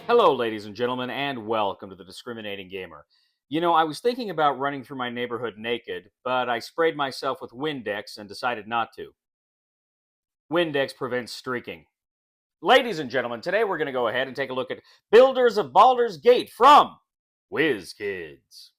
Hello, ladies and gentlemen, and welcome to the Discriminating Gamer. You know, I was thinking about running through my neighborhood naked, but I sprayed myself with Windex and decided not to. Windex prevents streaking. Ladies and gentlemen, today we're going to go ahead and take a look at Builders of Baldur's Gate from WizKids.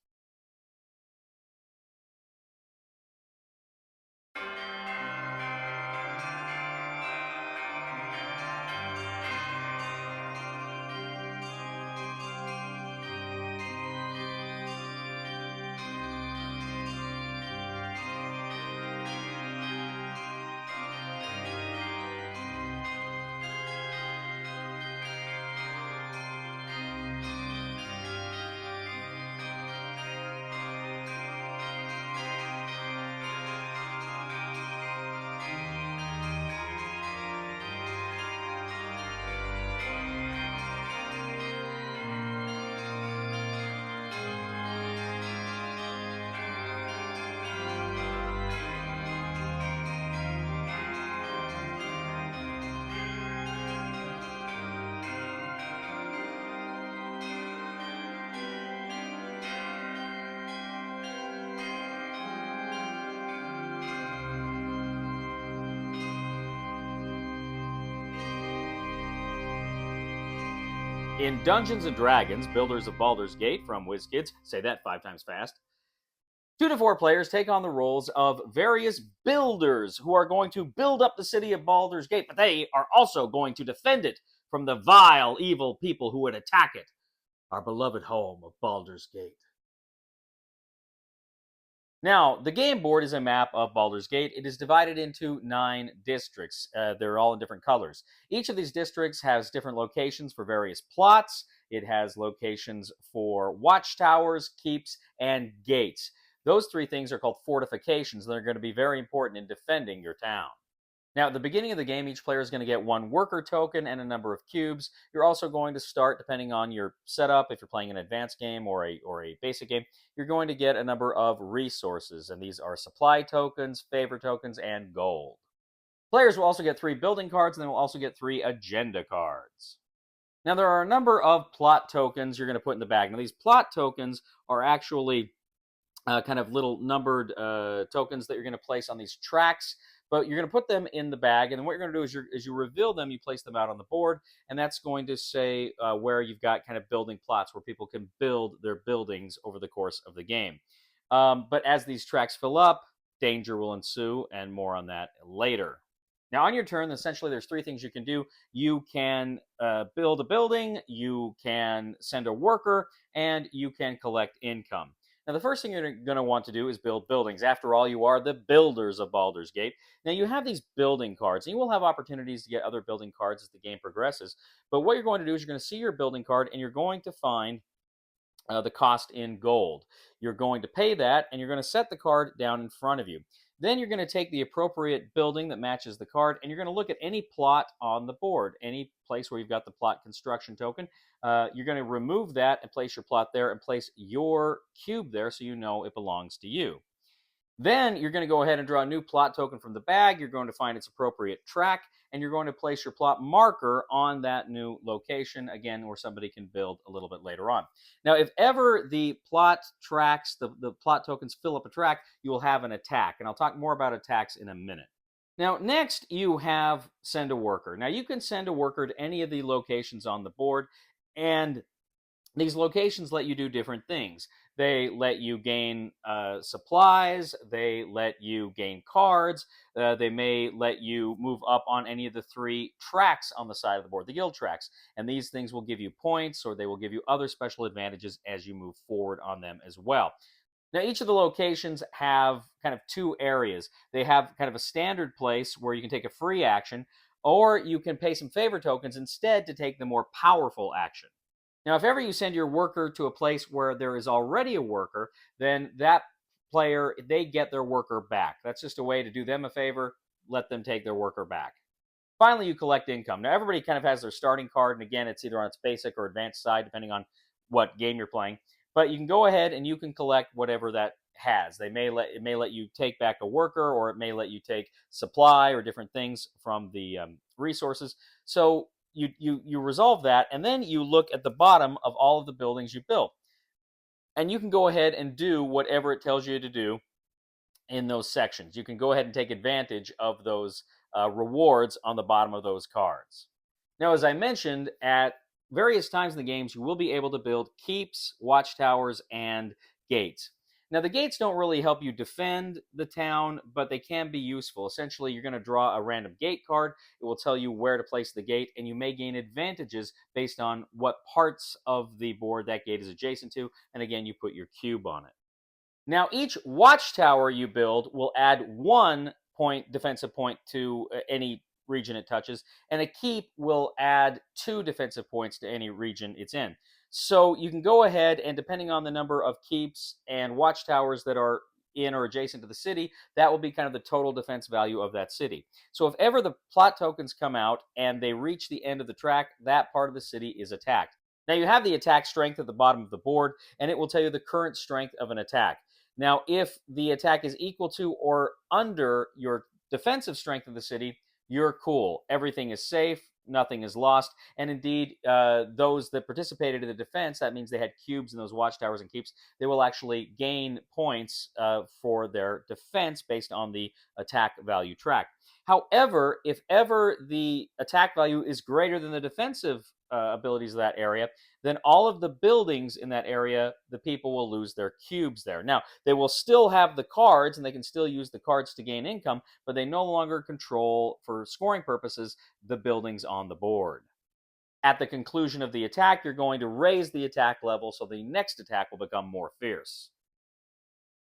In Dungeons & Dragons, Builders of Baldur's Gate from WizKids, say that 5 times fast, 2 to 4 players take on the roles of various builders who are going to build up the city of Baldur's Gate, but they are also going to defend it from the vile, evil people who would attack it, our beloved home of Baldur's Gate. Now, the game board is a map of Baldur's Gate. It is divided into 9 districts. They're all in different colors. Each of these districts has different locations for various plots. It has locations for watchtowers, keeps, and gates. Those 3 things are called fortifications, and they're going to be very important in defending your town. Now, at the beginning of the game, each player is going to get 1 worker token and a number of cubes. You're also going to start, depending on your setup, if you're playing an advanced game or a basic game, you're going to get a number of resources, and these are supply tokens, favor tokens, and gold. Players will also get 3 building cards, and they will also get 3 agenda cards. Now, there are a number of plot tokens you're going to put in the bag. Now, these plot tokens are actually kind of little numbered tokens that you're going to place on these tracks. But you're going to put them in the bag, and what you're going to do is you reveal them, you place them out on the board, and that's going to say where you've got kind of building plots where people can build their buildings over the course of the game. But as these tracks fill up, danger will ensue, and more on that later. Now, on your turn, essentially, there's 3 things you can do. You can build a building, you can send a worker, and you can collect income. Now, the first thing you're going to want to do is build buildings. After all, you are the builders of Baldur's Gate. Now, you have these building cards, and you will have opportunities to get other building cards as the game progresses. But what you're going to do is you're going to see your building card, and you're going to find the cost in gold. You're going to pay that, and you're going to set the card down in front of you. Then you're going to take the appropriate building that matches the card, and you're going to look at any plot on the board, any place where you've got the plot construction token. You're going to remove that and place your plot there and place your cube there so you know it belongs to you. Then you're going to go ahead and draw a new plot token from the bag. You're going to find its appropriate track, and you're going to place your plot marker on that new location, again, where somebody can build a little bit later on. Now, if ever the plot tracks, the plot tokens fill up a track, you will have an attack, and I'll talk more about attacks in a minute. Now, next you have send a worker. Now, you can send a worker to any of the locations on the board, and these locations let you do different things. They let you gain supplies. They let you gain cards. They may let you move up on any of the 3 tracks on the side of the board, the guild tracks. And these things will give you points, or they will give you other special advantages as you move forward on them as well. Now, each of the locations have kind of 2 areas. They have kind of a standard place where you can take a free action, or you can pay some favor tokens instead to take the more powerful action. Now, if ever you send your worker to a place where there is already a worker, then that player, they get their worker back. That's just a way to do them a favor, let them take their worker back. Finally, you collect income. Now, everybody kind of has their starting card, and again, it's either on its basic or advanced side, depending on what game you're playing. But you can go ahead and you can collect whatever that has. It may let you take back a worker, or it may let you take supply or different things from the resources. So you resolve that, and then you look at the bottom of all of the buildings you built, and you can go ahead and do whatever it tells you to do in those sections. You can go ahead and take advantage of those rewards on the bottom of those cards. Now, as I mentioned, at various times in the games, you will be able to build keeps, watchtowers, and gates. Now, the gates don't really help you defend the town, but they can be useful. Essentially, you're going to draw a random gate card. It will tell you where to place the gate, and you may gain advantages based on what parts of the board that gate is adjacent to. And again, you put your cube on it. Now, each watchtower you build will add 1 defensive point to any region it touches, and a keep will add 2 defensive points to any region it's in. So you can go ahead and, depending on the number of keeps and watchtowers that are in or adjacent to the city, that will be kind of the total defense value of that city. So if ever the plot tokens come out and they reach the end of the track, that part of the city is attacked. Now, you have the attack strength at the bottom of the board, and it will tell you the current strength of an attack. Now, if the attack is equal to or under your defensive strength of the city, you're cool. Everything is safe, nothing is lost. And indeed, those that participated in the defense, that means they had cubes in those watchtowers and keeps, they will actually gain points for their defense based on the attack value track. However, if ever the attack value is greater than the defensive abilities of that area, then all of the buildings in that area, the people will lose their cubes there. Now, they will still have the cards, and they can still use the cards to gain income, but they no longer control, for scoring purposes, the buildings on the board. At the conclusion of the attack, you're going to raise the attack level, so the next attack will become more fierce.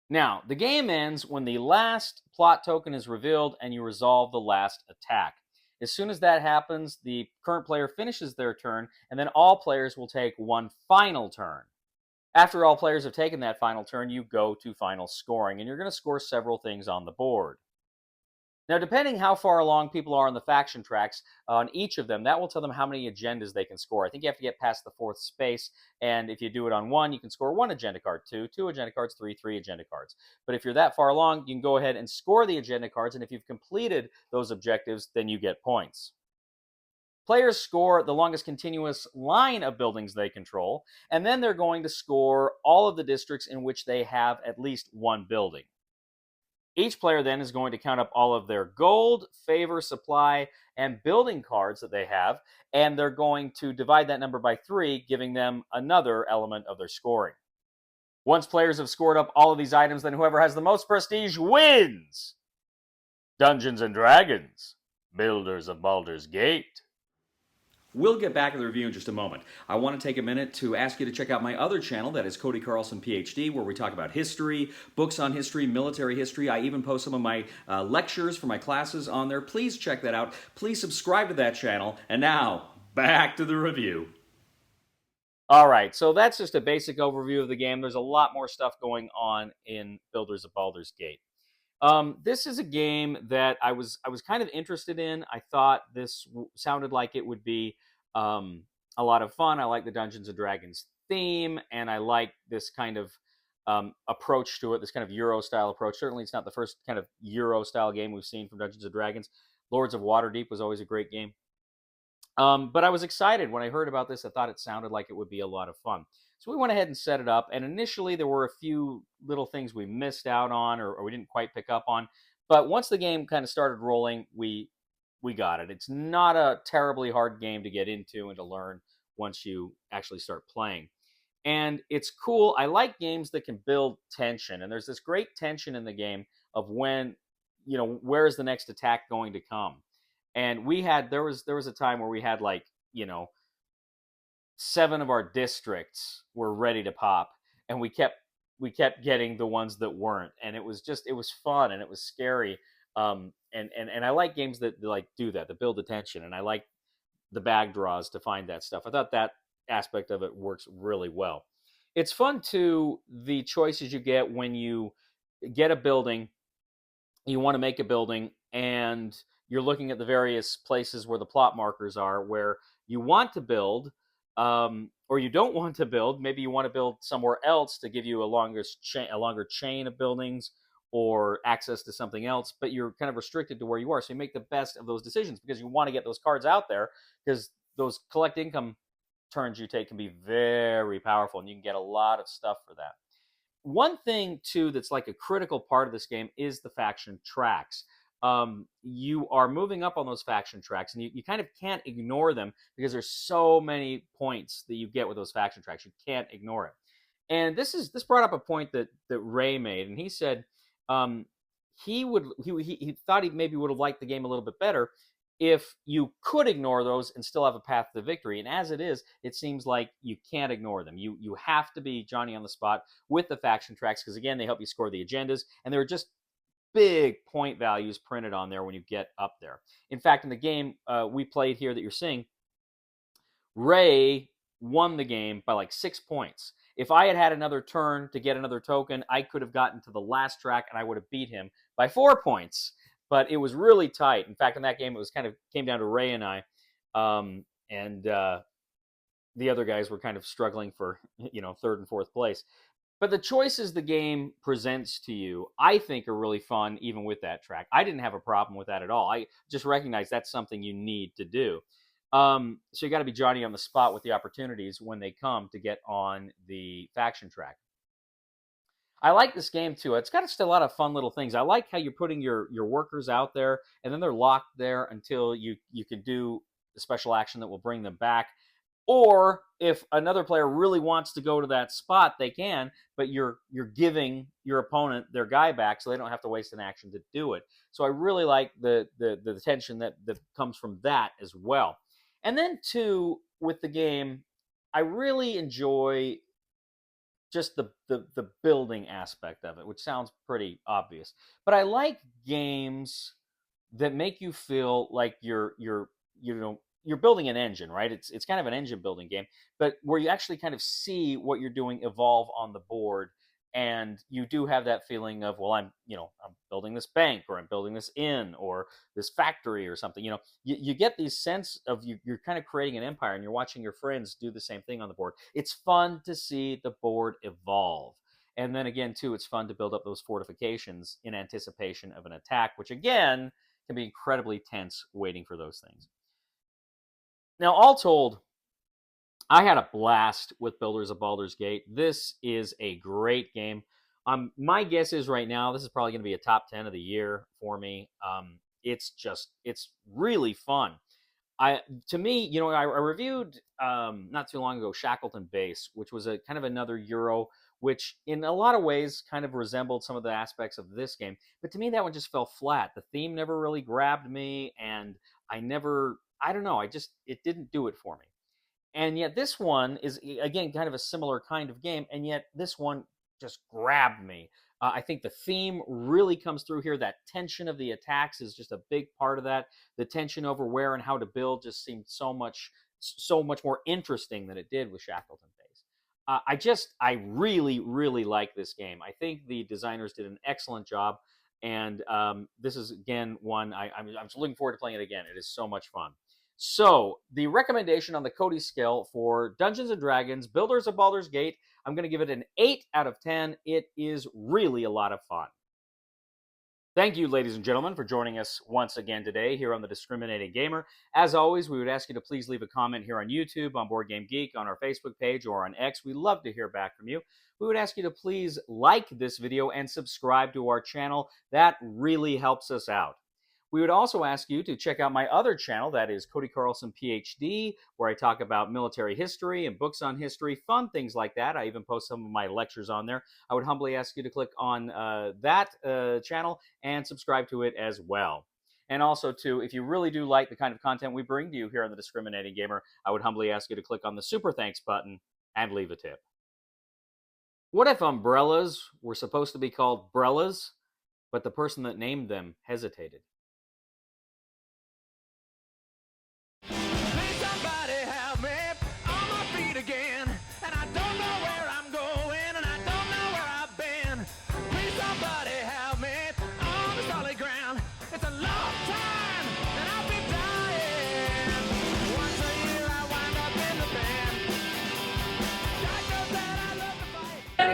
Now, the game ends when the last plot token is revealed and you resolve the last attack. As soon as that happens, the current player finishes their turn, and then all players will take one final turn. After all players have taken that final turn, you go to final scoring, and you're going to score several things on the board. Now, depending how far along people are on the faction tracks, on each of them, that will tell them how many agendas they can score. I think you have to get past the 4th space, and if you do it on 1, you can score 1 agenda card, 2 agenda cards, 3 agenda cards. But if you're that far along, you can go ahead and score the agenda cards, and if you've completed those objectives, then you get points. Players score the longest continuous line of buildings they control, and then they're going to score all of the districts in which they have at least one building. Each player then is going to count up all of their gold, favor, supply, and building cards that they have, and they're going to divide that number by 3, giving them another element of their scoring. Once players have scored up all of these items, then whoever has the most prestige wins! Dungeons and Dragons, builders of Baldur's Gate. We'll get back to the review in just a moment. I want to take a minute to ask you to check out my other channel, that is Cody Carlson, PhD, where we talk about history, books on history, military history. I even post some of my lectures for my classes on there. Please check that out. Please subscribe to that channel. And now, back to the review. All right, so that's just a basic overview of the game. There's a lot more stuff going on in Builders of Baldur's Gate. This is a game that I was kind of interested in. I thought this sounded like it would be a lot of fun. I like the Dungeons and Dragons theme, and I like this kind of approach to it, this kind of Euro-style approach. Certainly, it's not the first kind of Euro-style game we've seen from Dungeons and Dragons. Lords of Waterdeep was always a great game. But I was excited when I heard about this. I thought it sounded like it would be a lot of fun. So we went ahead and set it up, and initially there were a few little things we missed out on or we didn't quite pick up on. But once the game kind of started rolling, we got it. It's not a terribly hard game to get into and to learn once you actually start playing. And it's cool. I like games that can build tension, and there's this great tension in the game of when, where is the next attack going to come? And there was a time where we had 7 of our districts were ready to pop, and we kept getting the ones that weren't, and it was fun and it was scary. And I like games that do that build the tension, and I like the bag draws to find that stuff. I thought that aspect of it works really well. It's fun too, the choices you get when you get a building. You want to make a building, and you're looking at the various places where the plot markers are, where you want to build, or you don't want to build. Maybe you want to build somewhere else to give you a longer chain of buildings or access to something else, but you're kind of restricted to where you are. So you make the best of those decisions because you want to get those cards out there, because those collect income turns you take can be very powerful, and you can get a lot of stuff for that. One thing too that's like a critical part of this game is the faction tracks. You are moving up on those faction tracks, and you kind of can't ignore them because there's so many points that you get with those faction tracks. You can't ignore it. And this brought up a point that Ray made, and he said he thought he maybe would have liked the game a little bit better if you could ignore those and still have a path to victory. And as it is, it seems like you can't ignore them. You have to be Johnny on the spot with the faction tracks, because again, they help you score the agendas, and they're just big point values printed on there when you get up there. In fact, in the game we played here that you're seeing, Ray won the game by like 6 points. If I had had another turn to get another token, I could have gotten to the last track and I would have beat him by 4 points. But it was really tight. In fact, in that game, it was kind of came down to Ray and I, and the other guys were kind of struggling for third and fourth place. But the choices the game presents to you, I think, are really fun, even with that track. I didn't have a problem with that at all. I just recognize that's something you need to do. So you got to be Johnny on the spot with the opportunities when they come to get on the faction track. I like this game too. It's got just a lot of fun little things. I like how you're putting your workers out there, and then they're locked there until you can do the special action that will bring them back. Or if another player really wants to go to that spot, they can, but you're giving your opponent their guy back so they don't have to waste an action to do it. So I really like the tension that comes from that as well. And then too, with the game, I really enjoy just the building aspect of it, which sounds pretty obvious. But I like games that make you feel like you're building an engine, right? It's kind of an engine building game, but where you actually kind of see what you're doing evolve on the board, and you do have that feeling of, well, I'm building this bank, or I'm building this inn, or this factory, or something. You get these sense of you're kind of creating an empire, and you're watching your friends do the same thing on the board. It's fun to see the board evolve. And then again, too, it's fun to build up those fortifications in anticipation of an attack, which again can be incredibly tense waiting for those things. Now, all told, I had a blast with Builders of Baldur's Gate. This is a great game. My guess is right now, this is probably going to be a top 10 of the year for me. It's really fun. To me, I reviewed not too long ago Shackleton Base, which was a kind of another Euro, which in a lot of ways kind of resembled some of the aspects of this game. But to me, that one just fell flat. The theme never really grabbed me, and I don't know, it didn't do it for me. And yet this one is, again, kind of a similar kind of game, and yet this one just grabbed me. I think the theme really comes through here. That tension of the attacks is just a big part of that. The tension over where and how to build just seemed so much more interesting than it did with Shackleton Base. I really, really like this game. I think the designers did an excellent job, and this is, again, one I'm looking forward to playing it again. It is so much fun. So, the recommendation on the Cody scale for Dungeons & Dragons, Builders of Baldur's Gate, I'm going to give it an 8 out of 10. It is really a lot of fun. Thank you, ladies and gentlemen, for joining us once again today here on The Discriminating Gamer. As always, we would ask you to please leave a comment here on YouTube, on Board Game Geek, on our Facebook page, or on X. We'd love to hear back from you. We would ask you to please like this video and subscribe to our channel. That really helps us out. We would also ask you to check out my other channel, that is Cody Carlson, PhD, where I talk about military history and books on history, fun things like that. I even post some of my lectures on there. I would humbly ask you to click on that channel and subscribe to it as well. And also, too, if you really do like the kind of content we bring to you here on The Discriminating Gamer, I would humbly ask you to click on the Super Thanks button and leave a tip. What if umbrellas were supposed to be called brellas, but the person that named them hesitated?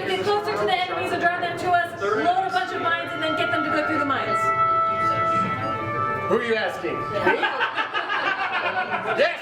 Get closer to the enemies and drive them to us, load a bunch of mines, and then get them to go through the mines. Who are you asking? Me? Yeah.